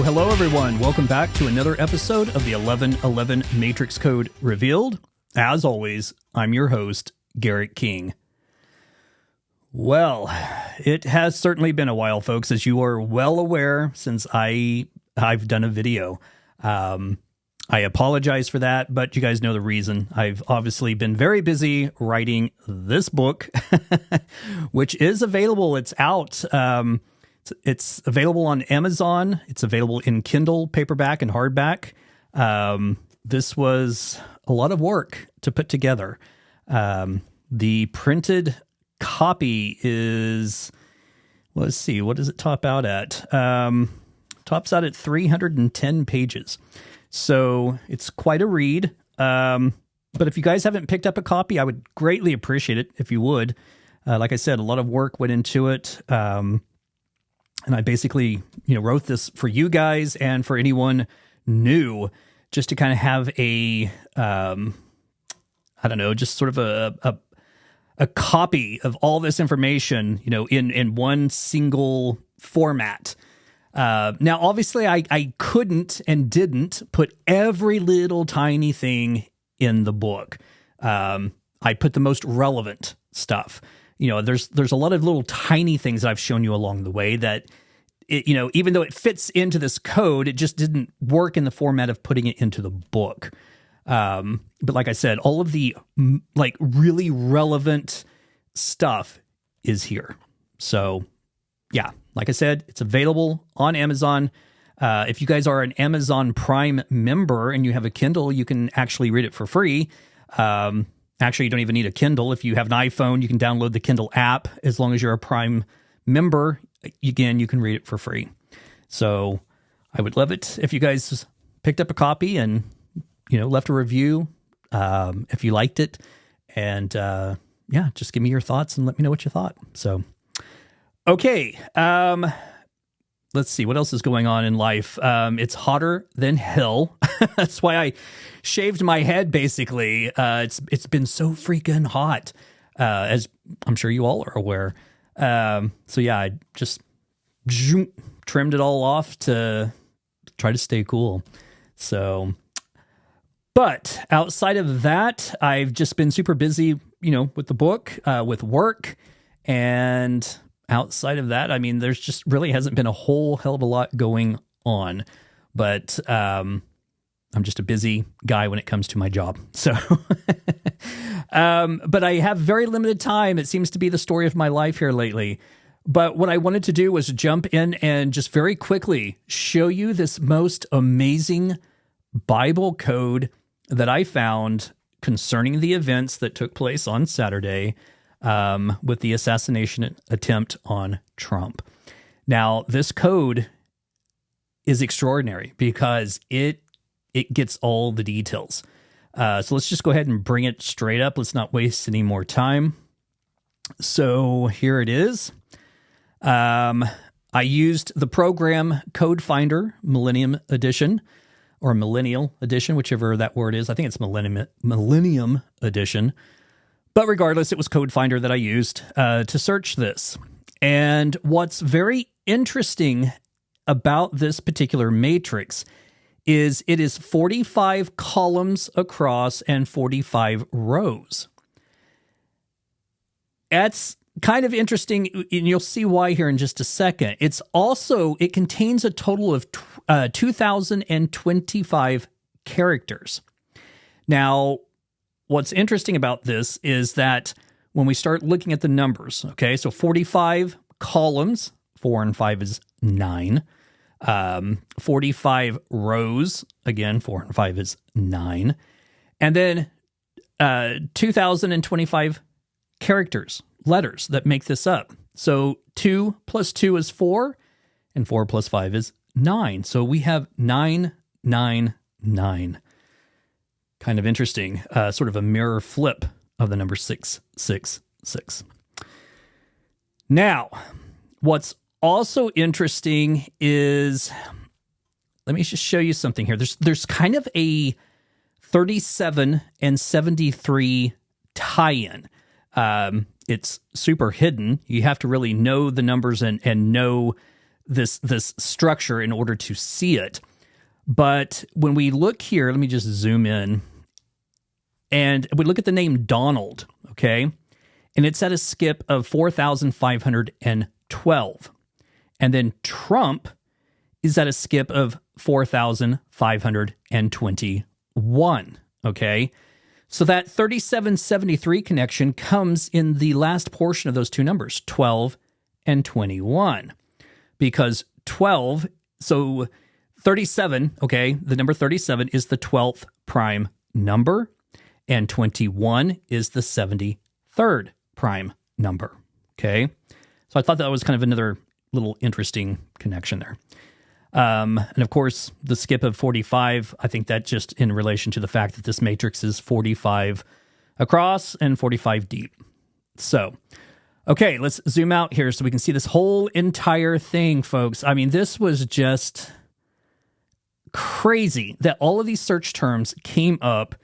Hello everyone. Welcome back to another episode of the 1111 Matrix Code Revealed. As always, I'm your host, Garrett King. Well, it has certainly been a while, folks, as you are well aware, since I've done a video. I apologize for that, but you guys know the reason. I've obviously been very busy writing this book, which is available. It's out. It's available on Amazon. It's available in Kindle, paperback, and hardback. This was a lot of work to put together. The printed copy is, let's see, what does it top out at? Tops out at 310 pages. So it's quite a read. But if you guys haven't picked up a copy, I would greatly appreciate it if you would. Like I said, a lot of work went into it. And I basically, wrote this for you guys and for anyone new, just to kind of have a, just sort of a copy of all this information, in one single format. Now, obviously, I couldn't and didn't put every little tiny thing in the book. I put the most relevant stuff. There's a lot of little tiny things that I've shown you along the way that, even though it fits into this code, it just didn't work in the format of putting it into the book. But like I said, all of the really relevant stuff is here. So yeah, like I said, it's available on Amazon. If you guys are an Amazon Prime member and you have a Kindle, you can actually read it for free. Actually, you don't even need a Kindle. If you have an iPhone, you can download the Kindle app. As long as you're a Prime member, again, you can read it for free. So I would love it if you guys picked up a copy and, left a review if you liked it. And just give me your thoughts and let me know what you thought. So, okay. Let's see what else is going on in life. It's hotter than hell. That's why I shaved my head, basically. It's been so freaking hot, as I'm sure you all are aware. So yeah, I just trimmed it all off to try to stay cool. So, but outside of that, I've just been super busy, with the book, with work, and outside of that, I mean, there's just really hasn't been a whole hell of a lot going on, but I'm just a busy guy when it comes to my job. So, but I have very limited time. It seems to be the story of my life here lately. But what I wanted to do was jump in and just very quickly show you this most amazing Bible code that I found concerning the events that took place on Saturday, with the assassination attempt on Trump. Now, this code is extraordinary because it gets all the details. So let's just go ahead and bring it straight up. Let's not waste any more time. So here it is. I used the program Code Finder Millennium Edition, or Millennial Edition, whichever that word is. I think it's Millennium Edition. But regardless, it was Code Finder that I used to search this. And what's very interesting about this particular matrix is it is 45 columns across and 45 rows. That's kind of interesting, and you'll see why here in just a second. It contains a total of 2,025 characters. Now, what's interesting about this is that when we start looking at the numbers, okay, so 45 columns, 4 and 5 is 9. 45 rows, again, 4 and 5 is 9. And then 2,025 characters, letters that make this up. So 2 plus 2 is 4, and 4 plus 5 is 9. So we have 999. Kind of interesting, sort of a mirror flip of the number 666. Now, what's also interesting is, let me just show you something here. There's kind of a 37 and 73 tie-in. It's super hidden. You have to really know the numbers and know this structure in order to see it. But when we look here, let me just zoom in, and we look at the name Donald, okay? And it's at a skip of 4,512. And then Trump is at a skip of 4,521, okay? So that 3773 connection comes in the last portion of those two numbers, 12 and 21. Because 12, so 37, okay, the number 37 is the 12th prime number, and 21 is the 73rd prime number, okay? So I thought that was kind of another little interesting connection there. And of course, the skip of 45, I think that just in relation to the fact that this matrix is 45 across and 45 deep. So, okay, let's zoom out here so we can see this whole entire thing, folks. I mean, this was just crazy that all of these search terms came up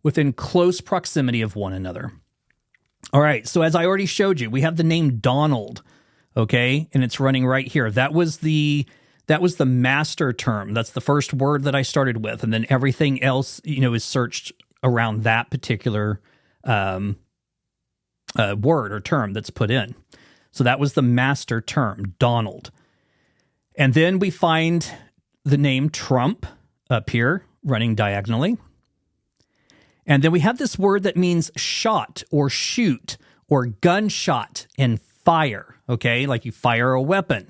within close proximity of one another. All right, so as I already showed you, we have the name Donald, okay, and it's running right here. That was the master term. That's the first word that I started with, and then everything else, is searched around that particular word or term that's put in. So that was the master term, Donald. And then we find the name Trump up here running diagonally. And then we have this word that means shot or shoot or gunshot and fire, okay? Like you fire a weapon.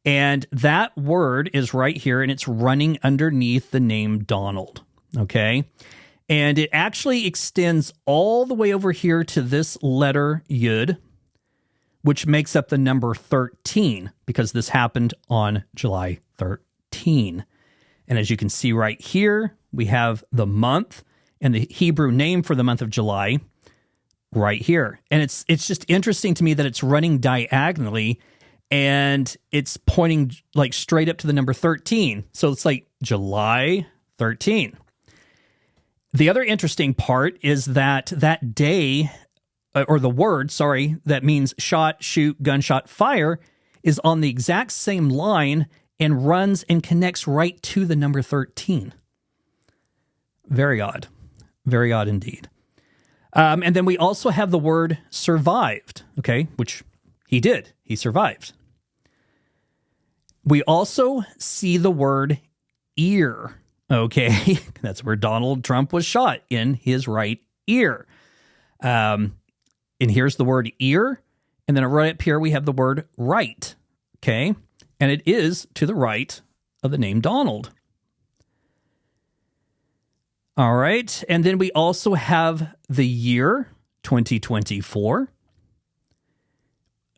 And that word is right here, and it's running underneath the name Donald, okay? And it actually extends all the way over here to this letter Yud, which makes up the number 13, because this happened on July 13. And as you can see right here, we have the month and the Hebrew name for the month of July right here. And it's just interesting to me that it's running diagonally, and it's pointing like straight up to the number 13. So it's like July 13. The other interesting part is that day, or the word, that means shot, shoot, gunshot, fire, is on the exact same line and runs and connects right to the number 13. Very odd. Very odd indeed. And then we also have the word survived, okay, which he did. He survived. We also see the word ear, okay? That's where Donald Trump was shot, in his right ear. And here's the word ear. And then right up here, we have the word right, okay? And it is to the right of the name Donald. All right. And then we also have the year 2024.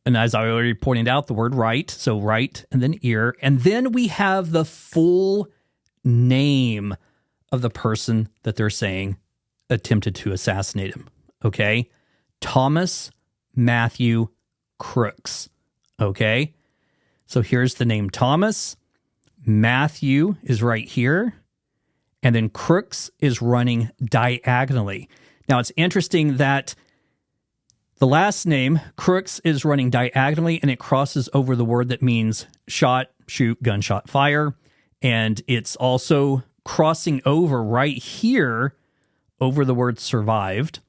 And as I already pointed out, the word right. So right and then ear. And then we have the full name of the person that they're saying attempted to assassinate him. Okay. Thomas Matthew Crooks. Okay. So here's the name Thomas. Matthew is right here. And then Crooks is running diagonally. Now, it's interesting that the last name, Crooks, is running diagonally, and it crosses over the word that means shot, shoot, gunshot, fire. And it's also crossing over right here over the word survived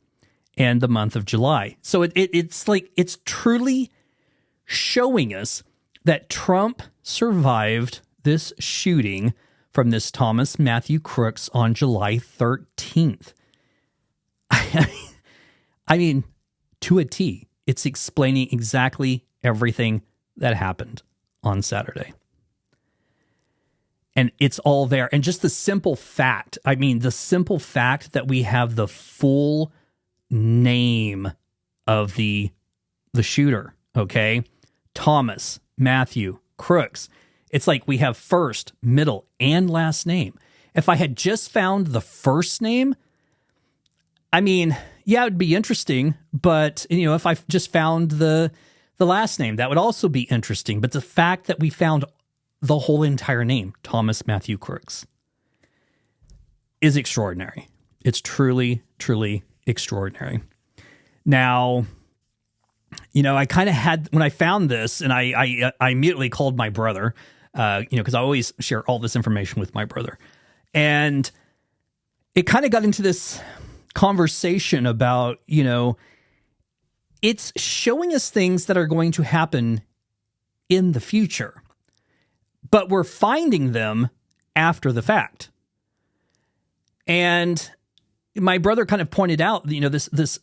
and the month of July. So it's truly showing us that Trump survived this shooting from this Thomas Matthew Crooks on July 13th. I mean, to a T, it's explaining exactly everything that happened on Saturday. And it's all there. And just the simple fact that we have the full name of the shooter, okay? Thomas Matthew Crooks. It's like we have first, middle, and last name. If I had just found the first name, I mean, yeah, it'd be interesting, but if I just found the last name, that would also be interesting. But the fact that we found the whole entire name, Thomas Matthew Crooks, is extraordinary. It's truly, truly extraordinary. Now, I kind of had, when I found this, and I immediately called my brother, because I always share all this information with my brother. And it kind of got into this conversation about, it's showing us things that are going to happen in the future, but we're finding them after the fact. And my brother kind of pointed out, this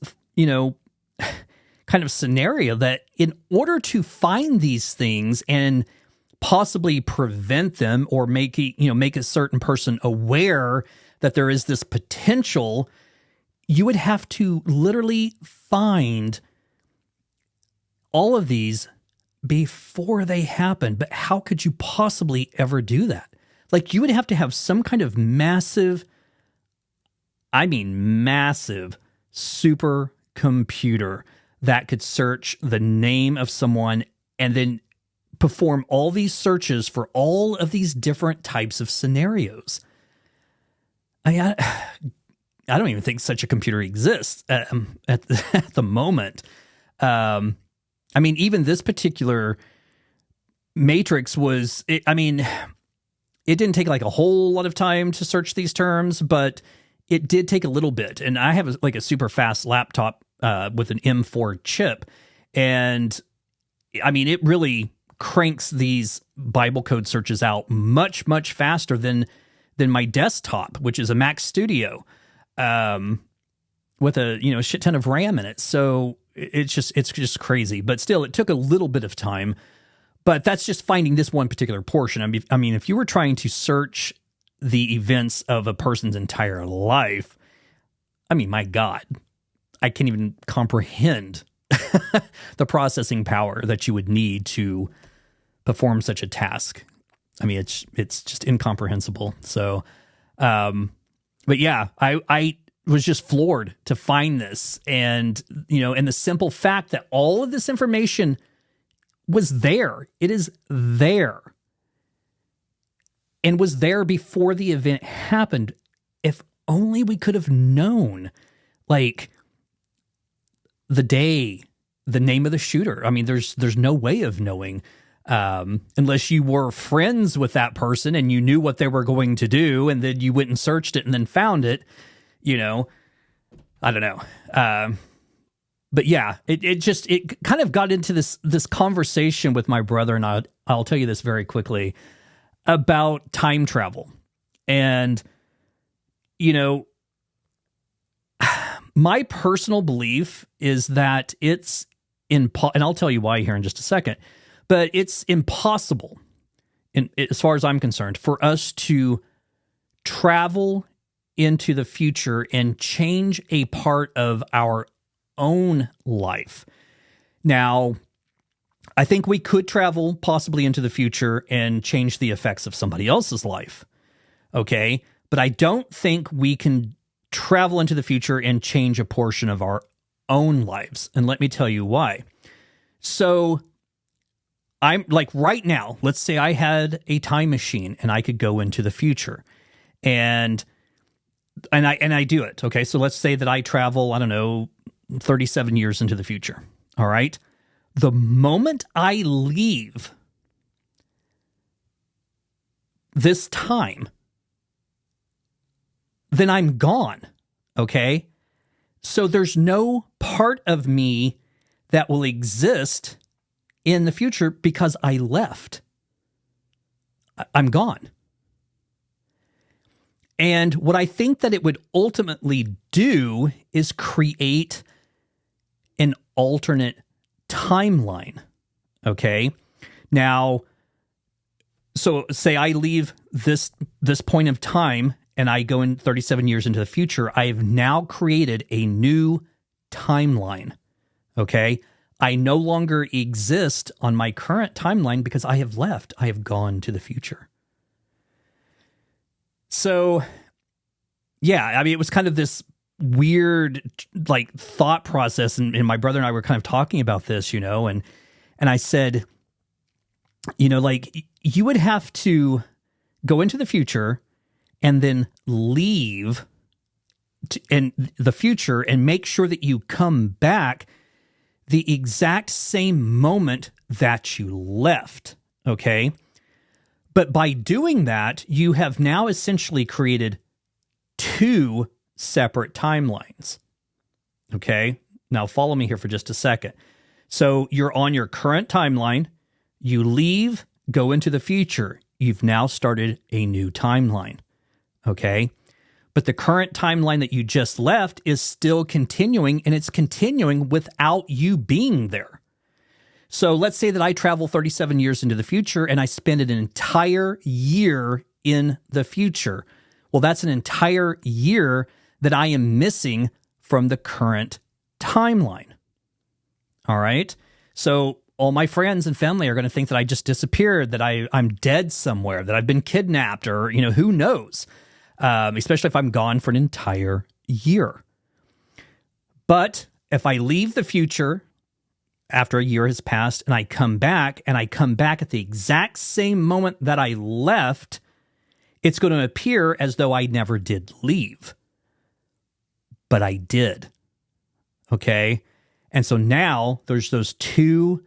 kind of scenario that in order to find these things and possibly prevent them or make a certain person aware that there is this potential, you would have to literally find all of these before they happen. But how could you possibly ever do that? Like, you would have to have some kind of massive supercomputer that could search the name of someone and then perform all these searches for all of these different types of scenarios. I don't even think such a computer exists at the moment. Even this particular matrix it didn't take like a whole lot of time to search these terms, but it did take a little bit. And I have a super fast laptop with an M4 chip. And it really cranks these Bible code searches out much, much faster than my desktop, which is a Mac Studio, with a shit ton of RAM in it. So it's just crazy. But still, it took a little bit of time. But that's just finding this one particular portion. If you were trying to search the events of a person's entire life, my God, I can't even comprehend the processing power that you would need to perform such a task. It's just incomprehensible. So, but yeah, I was just floored to find this, and and the simple fact that all of this information was there. It is there, and was there before the event happened. If only we could have known, like, the day, the name of the shooter. There's no way of knowing, unless you were friends with that person and you knew what they were going to do, and then you went and searched it and then found it. I don't know. But yeah, it kind of got into this conversation with my brother, and I'll tell you this very quickly about time travel. And my personal belief is that it's and I'll tell you why here in just a second, but it's impossible, as far as I'm concerned, for us to travel into the future and change a part of our own life. Now, I think we could travel possibly into the future and change the effects of somebody else's life. Okay? But I don't think we can travel into the future and change a portion of our own lives. And let me tell you why. So I'm like, right now, let's say I had a time machine and I could go into the future, and I do it. Okay. So let's say that I travel, 37 years into the future. All right. The moment I leave this time, then I'm gone. Okay. So there's no part of me that will exist in the future because I left. I'm gone. And what I think that it would ultimately do is create an alternate timeline. Okay. Now, so say I leave this point of time and I go in 37 years into the future, I have now created a new timeline. Okay. I no longer exist on my current timeline because I have left. I have gone to the future. So, yeah, I mean, it was kind of this weird, like, thought process. And my brother and I were kind of talking about this, and I said, like, you would have to go into the future and then leave in the future and make sure that you come back the exact same moment that you left. Okay. But by doing that, you have now essentially created two separate timelines. Okay. Now follow me here for just a second. So you're on your current timeline. You leave, go into the future. You've now started a new timeline. Okay. But the current timeline that you just left is still continuing, and it's continuing without you being there. So let's say that I travel 37 years into the future and I spend an entire year in the future. Well, that's an entire year that I am missing from the current timeline. All right. So all my friends and family are going to think that I just disappeared, that I'm dead somewhere, that I've been kidnapped, or, who knows, especially if I'm gone for an entire year. But if I leave the future after a year has passed and I come back at the exact same moment that I left, it's going to appear as though I never did leave. But I did. Okay? And so now there's those two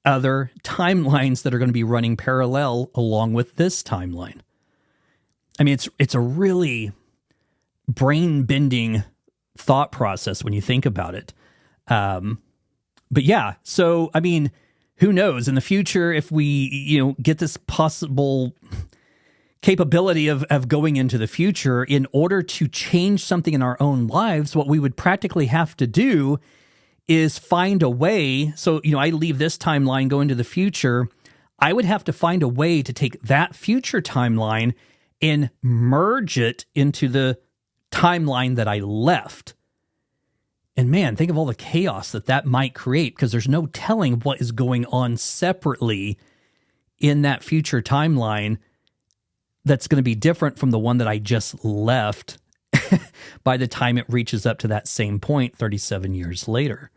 other timelines that are going to be running parallel along with this timeline. I mean, it's a really brain-bending thought process when you think about it. But yeah, so, I mean, who knows? In the future, if we, get this possible capability of going into the future, in order to change something in our own lives, what we would practically have to do is find a way. So, I leave this timeline, go into the future. I would have to find a way to take that future timeline and merge it into the timeline that I left. And man, think of all the chaos that might create, because there's no telling what is going on separately in that future timeline that's going to be different from the one that I just left by the time it reaches up to that same point 37 years later.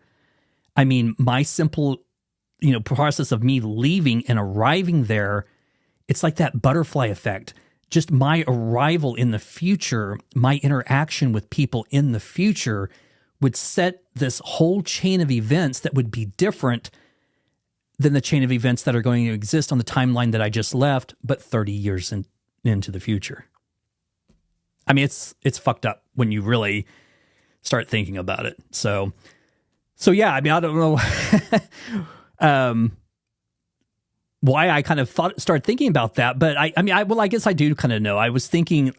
I mean, my simple, process of me leaving and arriving there, it's like that butterfly effect. Just my arrival in the future, my interaction with people in the future would set this whole chain of events that would be different than the chain of events that are going to exist on the timeline that I just left, but 30 years into the future. I mean, it's fucked up when you really start thinking about it. So yeah, I mean, I don't know why I kind of started thinking about that, but I guess I do kind of know. I was thinking,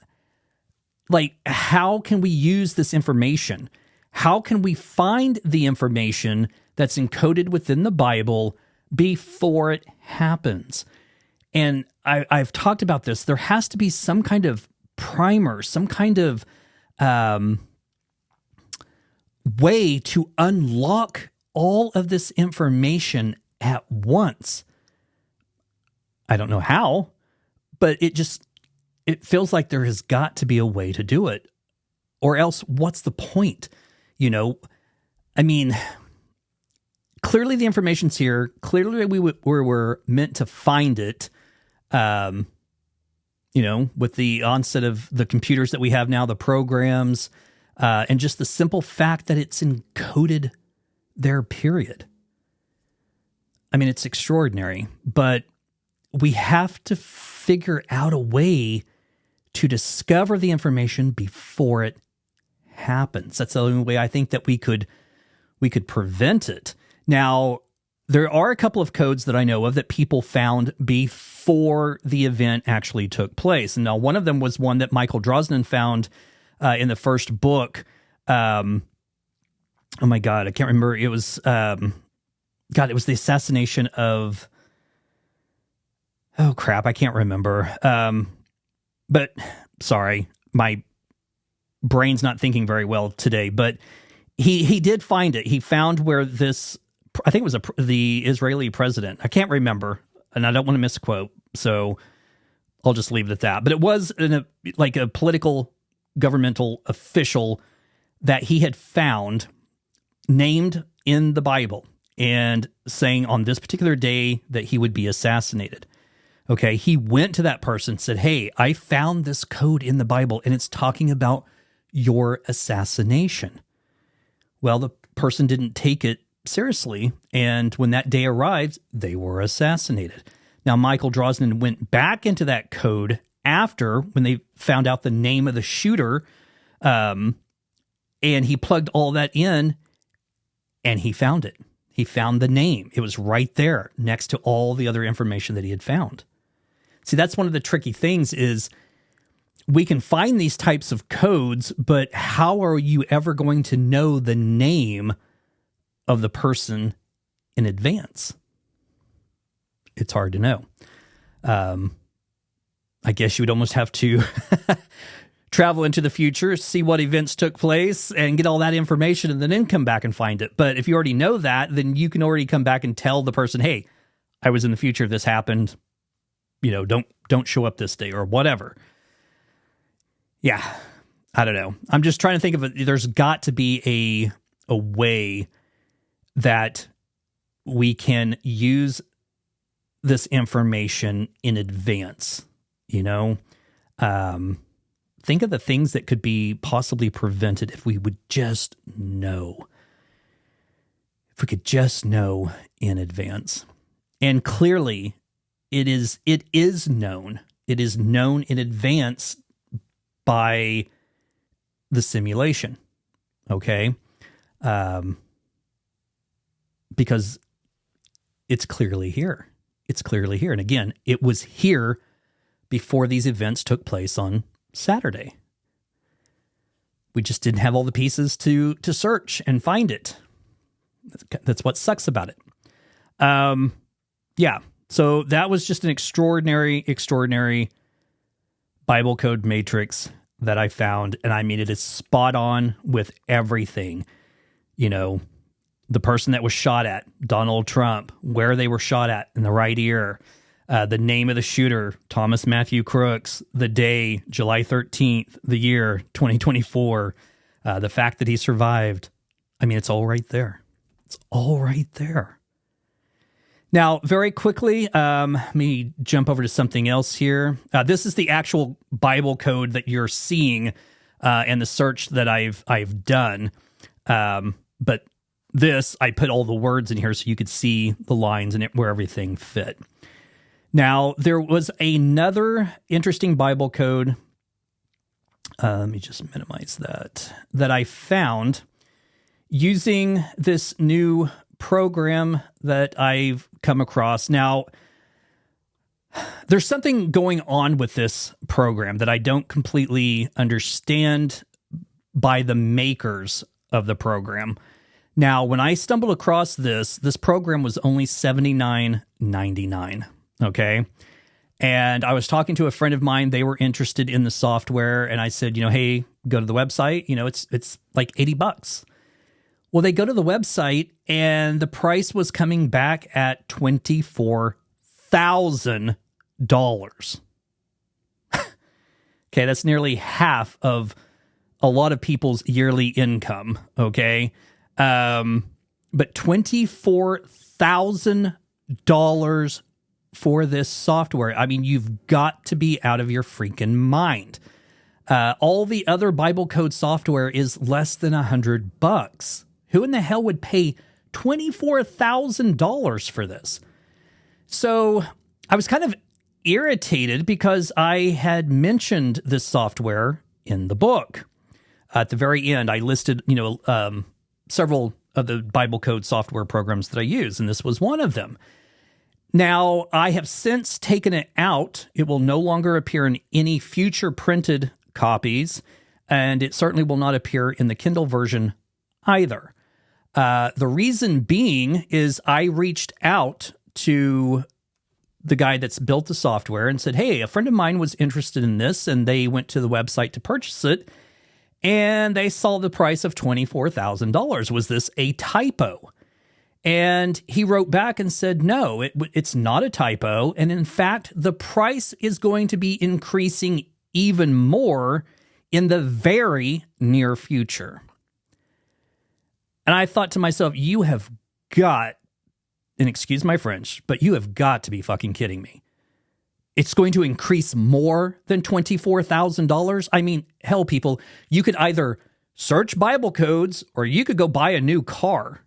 like, how can we use this information? How can we find the information that's encoded within the Bible before it happens? And I've talked about this. There has to be some kind of primer, some kind of way to unlock all of this information at once. I don't know how, but it feels like there has got to be a way to do it. Or else, what's the point? I mean, clearly the information's here. Clearly we were meant to find it, with the onset of the computers that we have now, the programs, and just the simple fact that it's encoded there, period. I mean, it's extraordinary, but we have to figure out a way to discover the information before it happens. That's the only way I think that we could prevent it. Now, there are a couple of codes that I know of that people found before the event actually took place. And now one of them was one that Michael Drosnin found in the first book. Oh my God, I can't remember. It was, it was the assassination of, oh crap, I can't remember. But sorry, my brain's not thinking very well today, but he did find it. He found where this, I think it was the Israeli president. I can't remember, and I don't want to misquote. So I'll just leave it at that. But it was like a political governmental official that he had found named in the Bible and saying on this particular day that he would be assassinated. Okay, he went to that person and said, hey, I found this code in the Bible and it's talking about your assassination. Well, the person didn't take it seriously, and when that day arrived, they were assassinated. Now, Michael Drosnin went back into that code after, when they found out the name of the shooter, and he plugged all that in, and he found it. He found the name. It was right there next to all the other information that he had found. See, that's one of the tricky things is we can find these types of codes, but how are you ever going to know the name of the person in advance? It's hard to know. I guess you would almost have to travel into the future, see what events took place, and get all that information, and then come back and find it. But if you already know that, then you can already come back and tell the person, hey, I was in the future, this happened, don't show up this day or whatever. Yeah, I don't know. I'm just trying to think of it. There's got to be a way that we can use this information in advance, think of the things that could be possibly prevented if we would just know. If we could just know in advance. And clearly, it is known. It is known in advance by the simulation. Okay? Because it's clearly here. It's clearly here. And again, it was here before these events took place on Saturday. We just didn't have all the pieces to search and find it. That's what sucks about it. Yeah. So that was just an extraordinary Bible code matrix that I found. And I mean, it is spot on with everything. The person that was shot at, Donald Trump, where they were shot at in the right ear, the name of the shooter, Thomas Matthew Crooks, the day, July 13th, the year, 2024, the fact that he survived. I mean, it's all right there. It's all right there. Now, very quickly, let me jump over to something else here. This is the actual Bible code that you're seeing and the search that I've done. But this, I put all the words in here so you could see the lines and where everything fit. Now, there was another interesting Bible code. Let me just minimize that I found using this new program that I've come across. Now, there's something going on with this program that I don't completely understand by the makers of the program. Now, when I stumbled across this program was only $79.99, okay? And I was talking to a friend of mine. They were interested in the software, and I said, hey, go to the website. It's like $80. Well, they go to the website, and the price was coming back at $24,000. Okay, that's nearly half of a lot of people's yearly income, okay? But $24,000 for this software. I mean, you've got to be out of your freaking mind. All the other Bible code software is less than $100. Who in the hell would pay $24,000 for this? So I was kind of irritated because I had mentioned this software in the book. At the very end, I listed, several of the Bible code software programs that I use, and this was one of them. Now, I have since taken it out. It will no longer appear in any future printed copies, and it certainly will not appear in the Kindle version either. The reason being is I reached out to the guy that's built the software and said, hey, a friend of mine was interested in this, and they went to the website to purchase it, and they saw the price of $24,000. Was this a typo? And he wrote back and said, no, it's not a typo. And in fact, the price is going to be increasing even more in the very near future. And I thought to myself, you have got, and excuse my French, but you have got to be fucking kidding me. It's going to increase more than $24,000? I mean, hell, people, you could either search Bible codes or you could go buy a new car.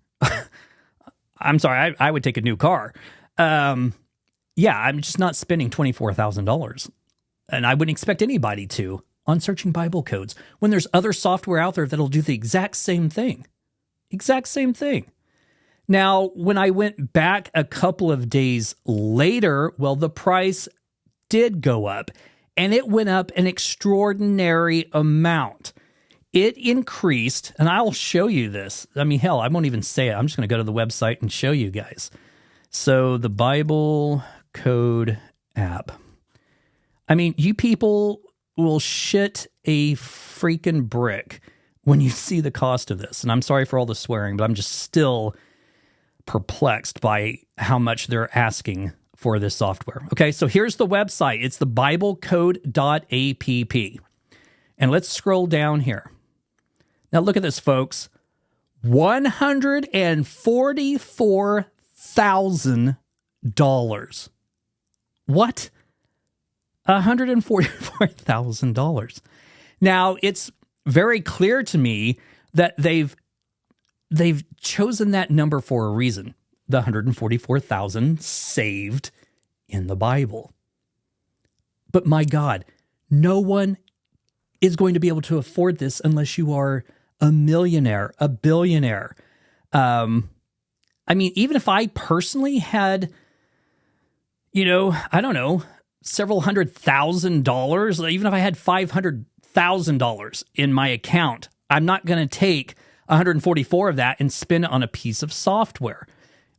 I'm sorry, I would take a new car. I'm just not spending $24,000. And I wouldn't expect anybody to on searching Bible codes when there's other software out there that'll do the exact same thing. Exact same thing. Now, when I went back a couple of days later, well, the price did go up, and it went up an extraordinary amount. It increased, and I'll show you this. I mean, hell, I won't even say it. I'm just going to go to the website and show you guys. So the Bible Code app. I mean, you people will shit a freaking brick when you see the cost of this. And I'm sorry for all the swearing, but I'm just still perplexed by how much they're asking for this software. Okay, so here's the website. It's the biblecode.app. And let's scroll down here. Now look at this, folks. $144,000. What? $144,000. Now, it's very clear to me that they've chosen that number for a reason. The 144,000 saved in the Bible. But my God, no one is going to be able to afford this unless you are a millionaire, a billionaire. I mean, even if I personally had, I don't know, several $100,000, even if I had $500,000 in my account, I'm not going to take 144 of that and spend it on a piece of software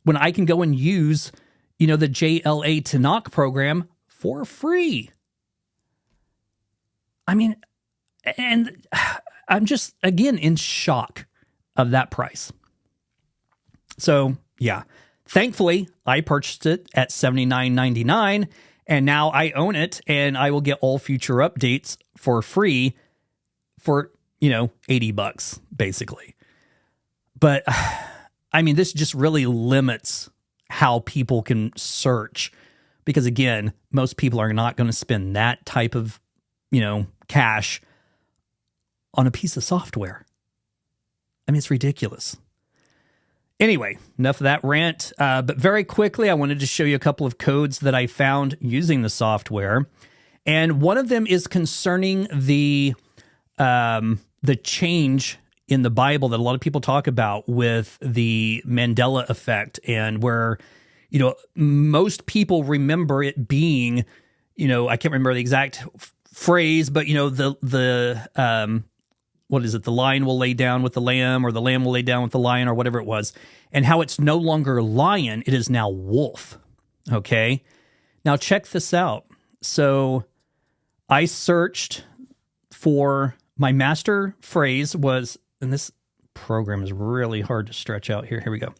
when I can go and use, the JLA Tanakh program for free. I mean, and I'm just, again, in shock of that price. So, yeah, thankfully, I purchased it at $79.99, and now I own it, and I will get all future updates for free for, $80, basically. But, I mean, this just really limits how people can search, because, again, most people are not going to spend that type of, cash on a piece of software. I mean, it's ridiculous. Anyway, enough of that rant. But very quickly, I wanted to show you a couple of codes that I found using the software. And one of them is concerning the change in the Bible that a lot of people talk about with the Mandela Effect, and where, most people remember it being, I can't remember the exact phrase, but, what is it? The lion will lay down with the lamb, or the lamb will lay down with the lion, or whatever it was, and how it's no longer lion, it is now wolf. Okay. Now check this out. So I searched for my master phrase was, and this program is really hard to stretch out here. Here we go.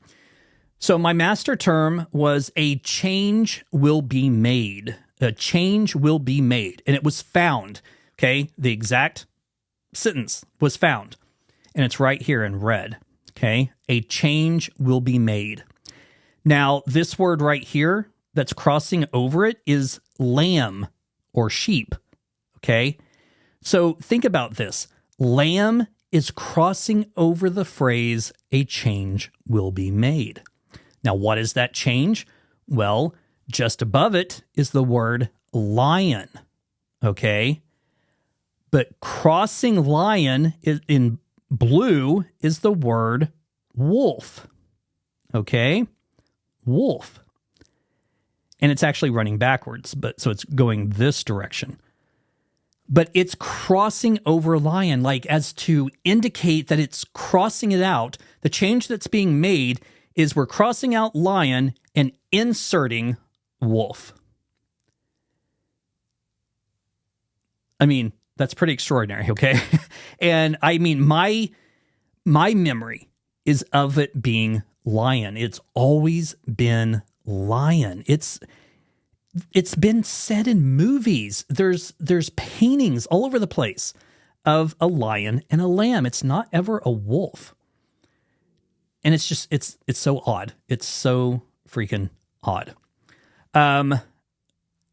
So my master term was a change will be made. A change will be made. And it was found. Okay. The exact sentence was found. And it's right here in red. Okay. A change will be made. Now, this word right here that's crossing over it is lamb or sheep. Okay. So think about this. Lamb is crossing over the phrase, a change will be made. Now, what is that change? Well, just above it is the word lion. Okay. But crossing lion in blue is the word wolf. Okay. Wolf. And it's actually running backwards, but so it's going this direction. But it's crossing over lion, like as to indicate that it's crossing it out. The change that's being made is we're crossing out lion and inserting wolf. I mean, that's pretty extraordinary, okay? And I mean, my memory is of it being lion. It's always been lion. It's been said in movies. There's paintings all over the place of a lion and a lamb. It's not ever a wolf. And it's just it's so odd. It's so freaking odd.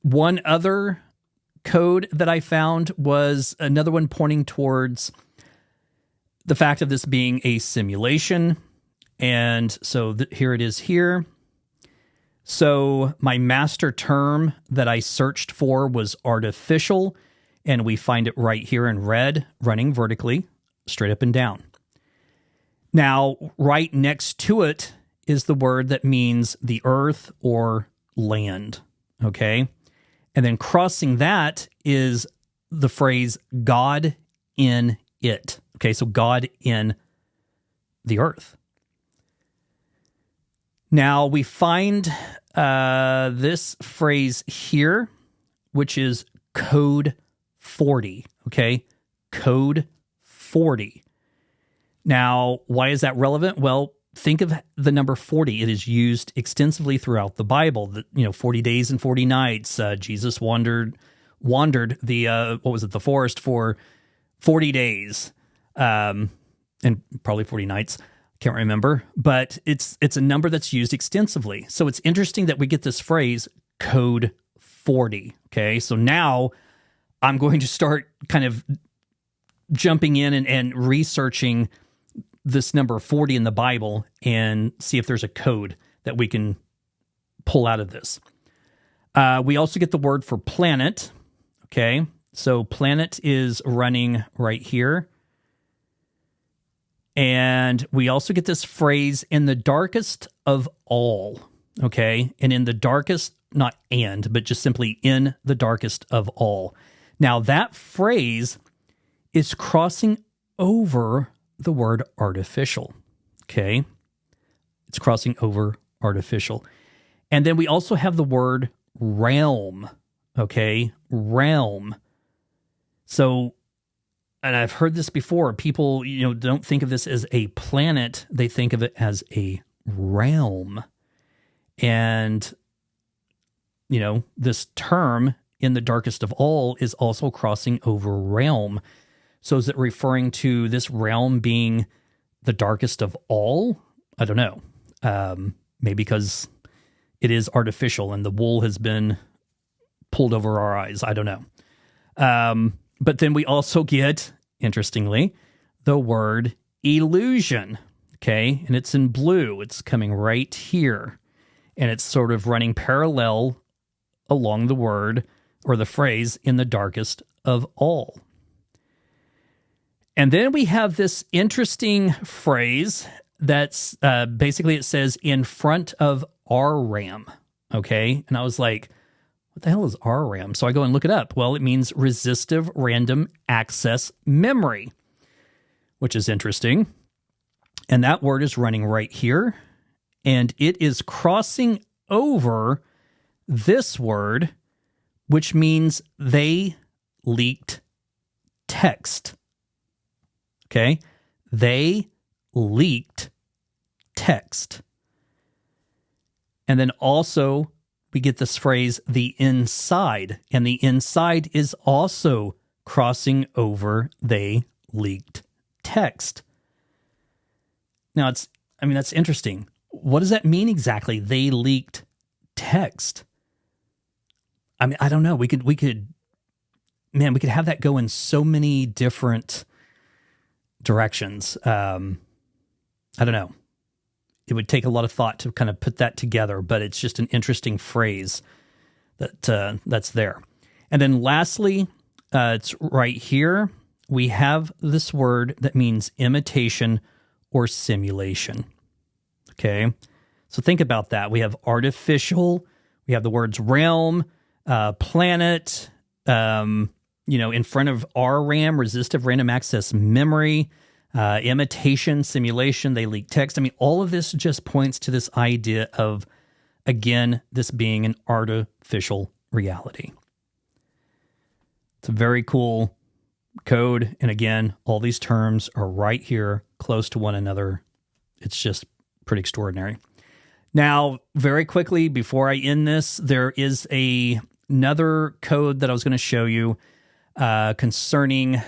One other code that I found was another one pointing towards the fact of this being a simulation. And so here it is here. So my master term that I searched for was artificial, and we find it right here in red, running vertically, straight up and down. Now, right next to it is the word that means the earth or land, okay? And then crossing that is the phrase God in it. Okay, so God in the earth. Now we find this phrase here, which is code 40. Okay, code 40. Now, why is that relevant? Well, think of the number 40. It is used extensively throughout the Bible. 40 days and 40 nights. Jesus wandered the forest for 40 days. And probably 40 nights. Can't remember, but it's a number that's used extensively. So it's interesting that we get this phrase code 40. Okay. So now I'm going to start kind of jumping in and researching this number 40 in the Bible and see if there's a code that we can pull out of this. We also get the word for planet. Okay. So planet is running right here. And we also get this phrase, in the darkest of all, okay? And in the darkest, not and, but just simply in the darkest of all. Now, that phrase is crossing over the word artificial, okay? It's crossing over artificial. And then we also have the word realm, okay? Realm. So, and I've heard this before, people, don't think of this as a planet. They think of it as a realm. And, this term, in the darkest of all, is also crossing over realm. So is it referring to this realm being the darkest of all? I don't know. Maybe because it is artificial and the wool has been pulled over our eyes. I don't know. But then we also get, interestingly, the word illusion, okay? And it's in blue. It's coming right here. And it's sort of running parallel along the word or the phrase, in the darkest of all. And then we have this interesting phrase that's basically, it says, in front of RAM, okay? And I was like, what the hell is RAM? So I go and look it up. Well, it means resistive random access memory, which is interesting. And that word is running right here. And it is crossing over this word, which means they leaked text. Okay? They leaked text. And then also, we get this phrase, the inside, and the inside is also crossing over they leaked text. Now, that's interesting. What does that mean exactly? They leaked text. I don't know. We could have that go in so many different directions. I don't know. It would take a lot of thought to kind of put that together, but it's just an interesting phrase that's there. And then lastly, it's right here. We have this word that means imitation or simulation. Okay? So think about that. We have artificial, we have the words realm, planet, in front of RAM, resistive random access memory, imitation, simulation, they leak text. All of this just points to this idea of, again, this being an artificial reality. It's a very cool code. And again, all these terms are right here, close to one another. It's just pretty extraordinary. Now, very quickly, before I end this, there is another code that I was going to show you concerning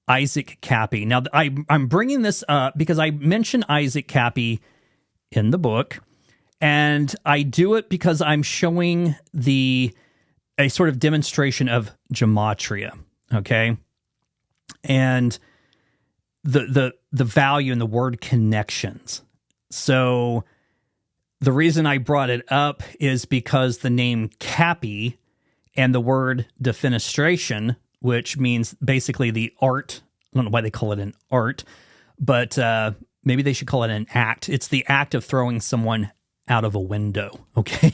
Isaac Kappy. Now, I'm bringing this up because I mentioned Isaac Kappy in the book, and I do it because I'm showing a sort of demonstration of gematria, okay? And the value in the word connections. So the reason I brought it up is because the name Kappy and the word defenestration, which means basically the art, I don't know why they call it an art, but maybe they should call it an act. It's the act of throwing someone out of a window, okay?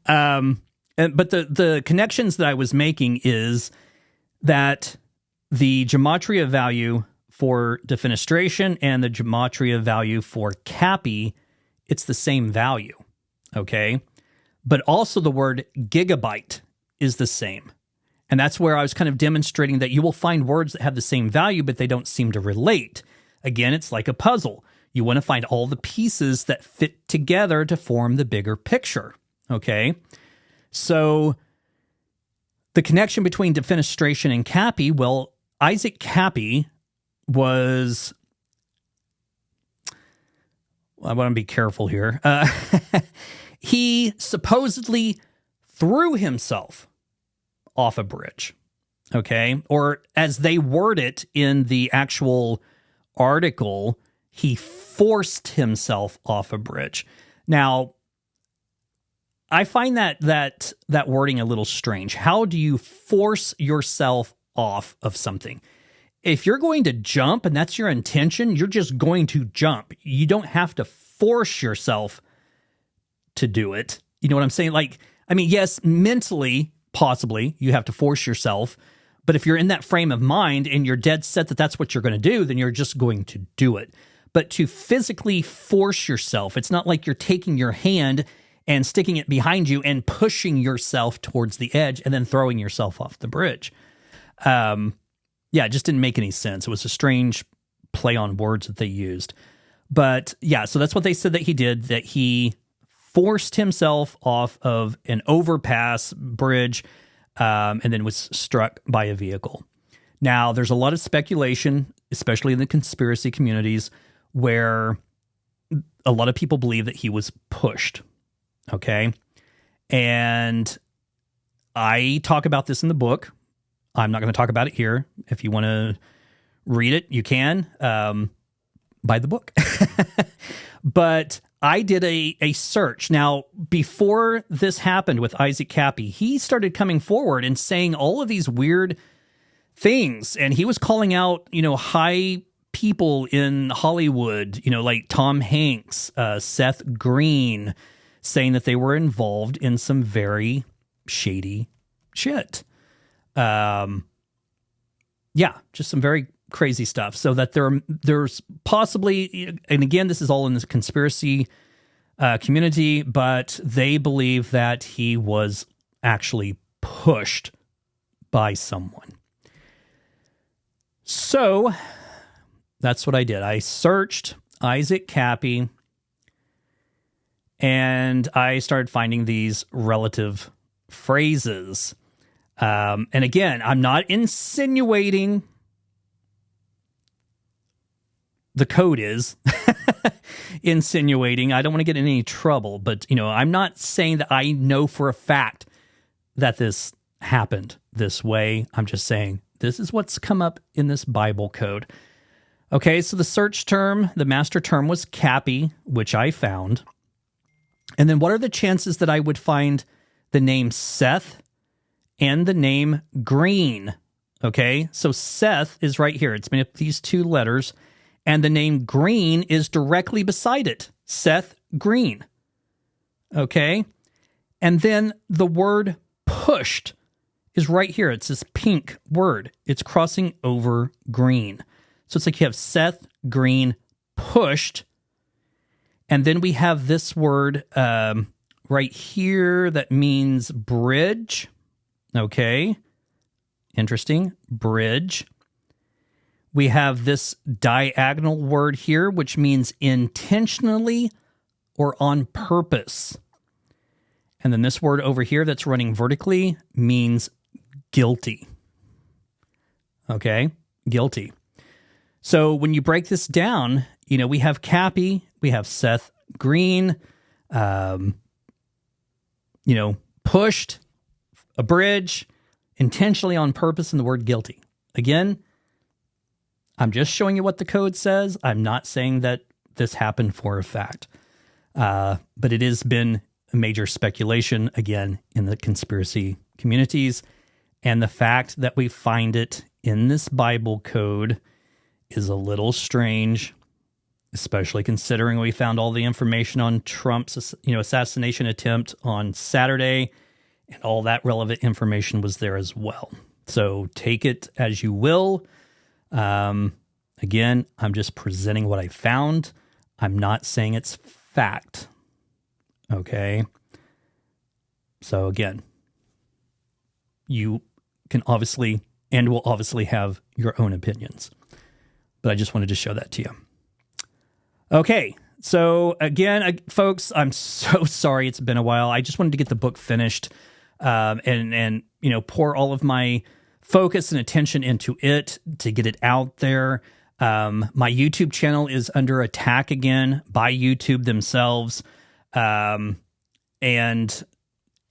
But the connections that I was making is that the gematria value for defenestration and the gematria value for Kappy, it's the same value, okay? But also the word gigabyte is the same. And that's where I was kind of demonstrating that you will find words that have the same value, but they don't seem to relate. Again, it's like a puzzle. You want to find all the pieces that fit together to form the bigger picture, okay? So the connection between defenestration and Kappy, well, Isaac Kappy was, I want to be careful here. He supposedly threw himself off a bridge, okay? Or as they word it in the actual article, he forced himself off a bridge. Now, I find that wording a little strange. How do you force yourself off of something? If you're going to jump and that's your intention, you're just going to jump. You don't have to force yourself to do it. You know what I'm saying? Like, I mean, yes, mentally, possibly, you have to force yourself. But if you're in that frame of mind and you're dead set that that's what you're going to do, then you're just going to do it. But to physically force yourself, it's not like you're taking your hand and sticking it behind you and pushing yourself towards the edge and then throwing yourself off the bridge. Yeah, it just didn't make any sense. It was a strange play on words that they used. But yeah, so that's what they said that he did, that he forced himself off of an overpass bridge and then was struck by a vehicle. Now, there's a lot of speculation, especially in the conspiracy communities, where a lot of people believe that he was pushed. Okay. And I talk about this in the book. I'm not going to talk about it here. If you want to read it, you can buy the book. But I did a search. Now, before this happened with Isaac Kappy, he started coming forward and saying all of these weird things. And he was calling out, high people in Hollywood, like Tom Hanks, Seth Green, saying that they were involved in some very shady shit. Just some very crazy stuff. So that there's possibly, and again, this is all in this conspiracy community, but they believe that he was actually pushed by someone. So that's what I did. I searched Isaac Kappy, and I started finding these relative phrases. And again, I'm not insinuating. The code is insinuating. I don't want to get in any trouble, but, I'm not saying that I know for a fact that this happened this way. I'm just saying this is what's come up in this Bible code. Okay, so the search term, the master term was Kappy, which I found. And then what are the chances that I would find the name Seth and the name Green? Okay, so Seth is right here. It's made up of these two letters, and the name Green is directly beside it. Seth Green. Okay, and then the word pushed is right here. It's this pink word. It's crossing over green. So it's like you have Seth Green pushed, and then we have this word right here that means bridge. Okay, interesting, bridge. we have this diagonal word here, which means intentionally or on purpose. And then this word over here that's running vertically means guilty. Okay, guilty. So when you break this down, we have Kappy, we have Seth Green, pushed, abridge, intentionally on purpose, and the word guilty. Again, I'm just showing you what the code says. I'm not saying that this happened for a fact. But it has been a major speculation, again, in the conspiracy communities. And the fact that we find it in this Bible code is a little strange, especially considering we found all the information on Trump's, assassination attempt on Saturday, and all that relevant information was there as well. So take it as you will. Again, I'm just presenting what I found. I'm not saying it's fact. Okay. So again, you can obviously and will obviously have your own opinions, but I just wanted to show that to you. Okay. So again, folks, I'm so sorry it's been a while. I just wanted to get the book finished, and pour all of my focus and attention into it to get it out there. My YouTube channel is under attack again by YouTube themselves, and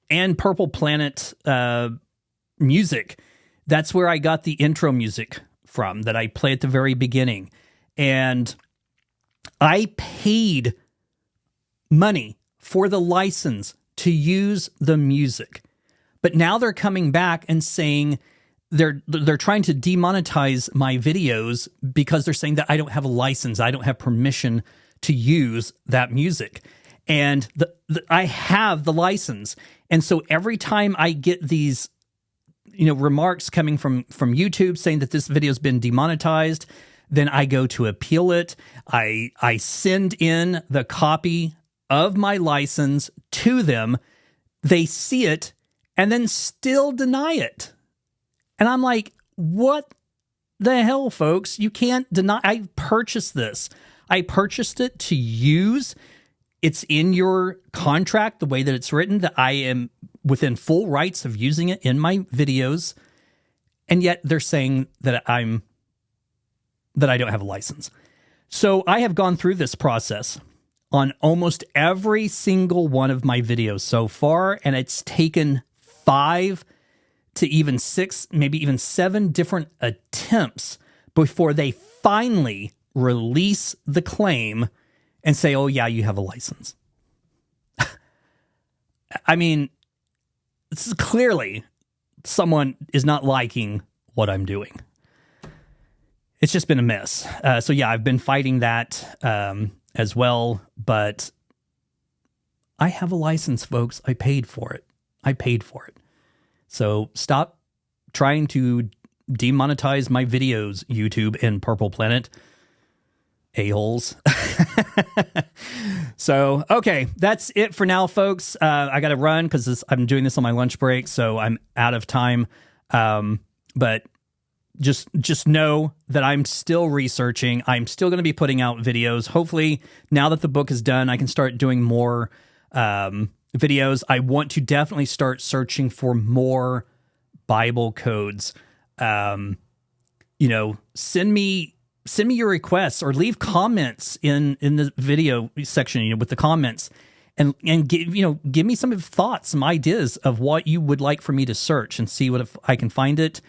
Purple Planet music. That's where I got the intro music from that I play at the very beginning. And I paid money for the license to use the music. But now they're coming back and saying they're trying to demonetize my videos because they're saying that I don't have a license. I don't have permission to use that music. And I have the license. And so every time I get these remarks coming from YouTube saying that this video has been demonetized, then I go to appeal it. I send in the copy of my license to them. They see it and then still deny it. And I'm like, what the hell, folks? You can't deny. I purchased this. I purchased it to use. It's in your contract, the way that it's written, that I am within full rights of using it in my videos. And yet they're saying that I don't have a license. So I have gone through this process on almost every single one of my videos so far, and it's taken 5 to even 6, maybe even 7 different attempts before they finally release the claim and say, oh yeah, you have a license. I mean, this is clearly someone is not liking what I'm doing. It's just been a mess. So yeah, I've been fighting that as well, but I have a license, folks. I paid for it. So stop trying to demonetize my videos, YouTube and Purple Planet. A-holes. So, okay, that's it for now, folks. I got to run because I'm doing this on my lunch break, so I'm out of time. But just know that I'm still researching. I'm still going to be putting out videos. Hopefully, now that the book is done, I can start doing more videos. I want to definitely start searching for more Bible codes. Send me your requests or leave comments in the video section, with the comments, and give me some thoughts, some ideas of what you would like for me to search and see if I can find it.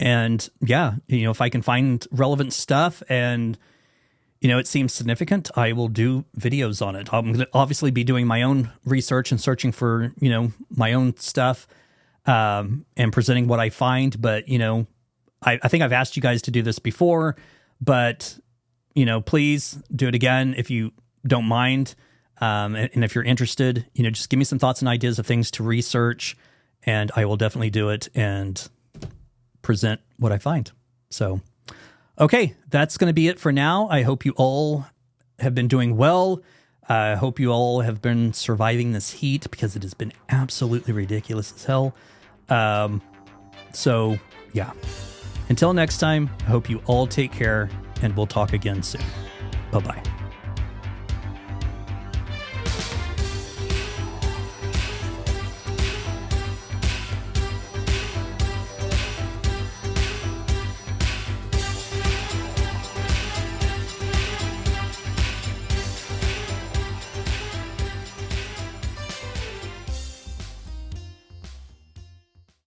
And yeah, if I can find relevant stuff and, it seems significant, I will do videos on it. I'm going to obviously be doing my own research and searching for, my own stuff, and presenting what I find. But, I think I've asked you guys to do this before, but, please do it again if you don't mind. And if you're interested, just give me some thoughts and ideas of things to research, and I will definitely do it and present what I find. So, okay, that's going to be it for now. I hope you all have been doing well. I hope you all have been surviving this heat because it has been absolutely ridiculous as hell. So, yeah. Until next time, I hope you all take care, and we'll talk again soon. Bye-bye.